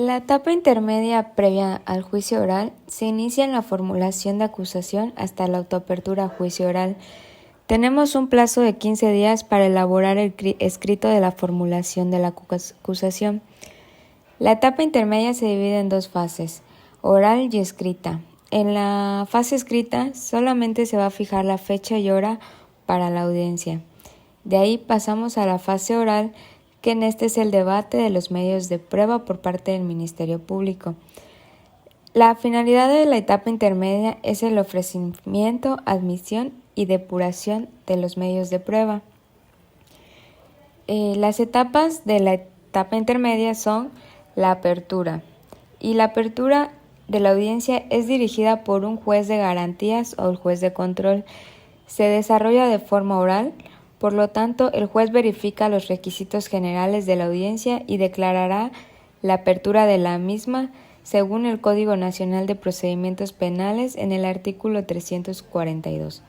La etapa intermedia previa al juicio oral se inicia en la formulación de acusación hasta la autoapertura a juicio oral. Tenemos un plazo de 15 días para elaborar el escrito de la formulación de la acusación. La etapa intermedia se divide en dos fases, oral y escrita. En la fase escrita solamente se va a fijar la fecha y hora para la audiencia. De ahí pasamos a la fase oral, que en este es el debate de los medios de prueba por parte del Ministerio Público. La finalidad de la etapa intermedia es el ofrecimiento, admisión y depuración de los medios de prueba. Las etapas de la etapa intermedia son la apertura, y la apertura de la audiencia es dirigida por un juez de garantías o el juez de control. Se desarrolla de forma oral, por lo tanto, el juez verifica los requisitos generales de la audiencia y declarará la apertura de la misma según el Código Nacional de Procedimientos Penales en el artículo 342.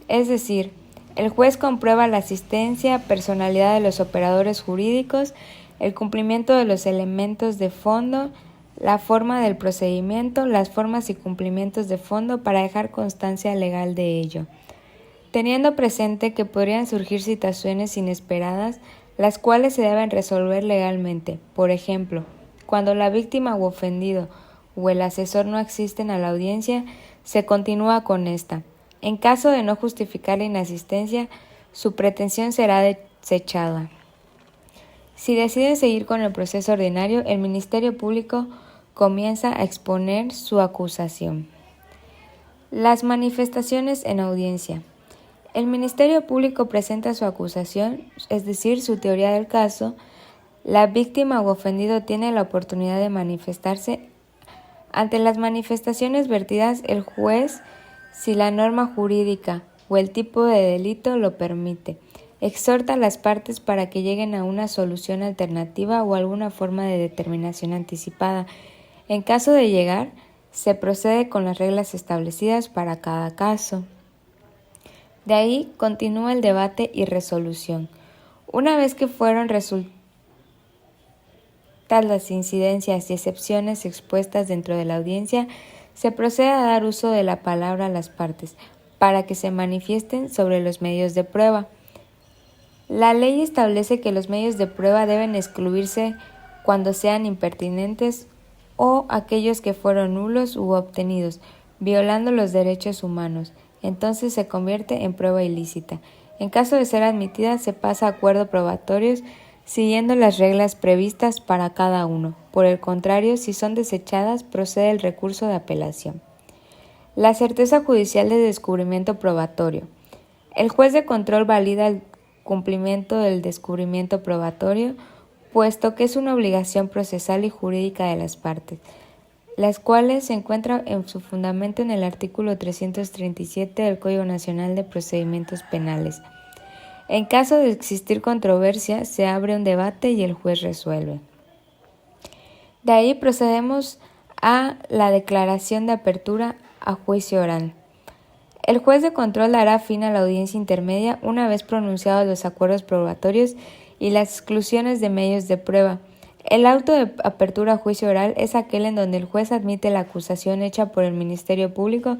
Es decir, el juez comprueba la asistencia, personalidad de los operadores jurídicos, el cumplimiento de los elementos de fondo, la forma del procedimiento, las formas y cumplimientos de fondo para dejar constancia legal de ello, teniendo presente que podrían surgir situaciones inesperadas, las cuales se deben resolver legalmente. Por ejemplo, cuando la víctima u ofendido o el asesor no asisten a la audiencia, se continúa con esta. En caso de no justificar la inasistencia, su pretensión será desechada. Si deciden seguir con el proceso ordinario, el Ministerio Público comienza a exponer su acusación. Las manifestaciones en audiencia. El Ministerio Público presenta su acusación, es decir, su teoría del caso. La víctima u ofendido tiene la oportunidad de manifestarse. Ante las manifestaciones vertidas, el juez, si la norma jurídica o el tipo de delito lo permite, exhorta a las partes para que lleguen a una solución alternativa o alguna forma de determinación anticipada. En caso de llegar, se procede con las reglas establecidas para cada caso. De ahí continúa el debate y resolución. Una vez que fueron resueltas las incidencias y excepciones expuestas dentro de la audiencia, se procede a dar uso de la palabra a las partes para que se manifiesten sobre los medios de prueba. La ley establece que los medios de prueba deben excluirse cuando sean impertinentes o aquellos que fueron nulos u obtenidos, violando los derechos humanos. Entonces se convierte en prueba ilícita. En caso de ser admitida, se pasa a acuerdos probatorios siguiendo las reglas previstas para cada uno. Por el contrario, si son desechadas, procede el recurso de apelación. La certeza judicial de descubrimiento probatorio. El juez de control valida el cumplimiento del descubrimiento probatorio, puesto que es una obligación procesal y jurídica de las partes, las cuales se encuentran en su fundamento en el artículo 337 del Código Nacional de Procedimientos Penales. En caso de existir controversia, se abre un debate y el juez resuelve. De ahí procedemos a la declaración de apertura a juicio oral. El juez de control dará fin a la audiencia intermedia una vez pronunciados los acuerdos probatorios y las exclusiones de medios de prueba. El auto de apertura a juicio oral es aquel en donde el juez admite la acusación hecha por el Ministerio Público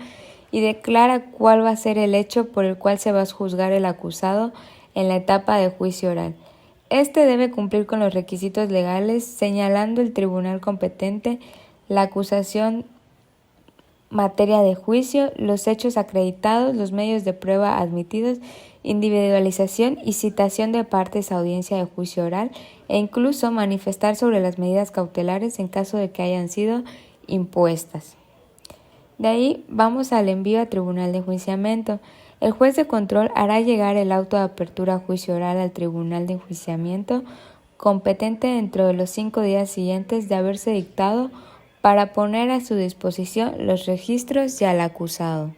y declara cuál va a ser el hecho por el cual se va a juzgar el acusado en la etapa de juicio oral. Este debe cumplir con los requisitos legales, señalando el tribunal competente la acusación, materia de juicio, los hechos acreditados, los medios de prueba admitidos, individualización y citación de partes a audiencia de juicio oral e incluso manifestar sobre las medidas cautelares en caso de que hayan sido impuestas. De ahí vamos al envío a tribunal de enjuiciamiento. El juez de control hará llegar el auto de apertura a juicio oral al tribunal de enjuiciamiento competente dentro de los 5 días siguientes de haberse dictado para poner a su disposición los registros y al acusado.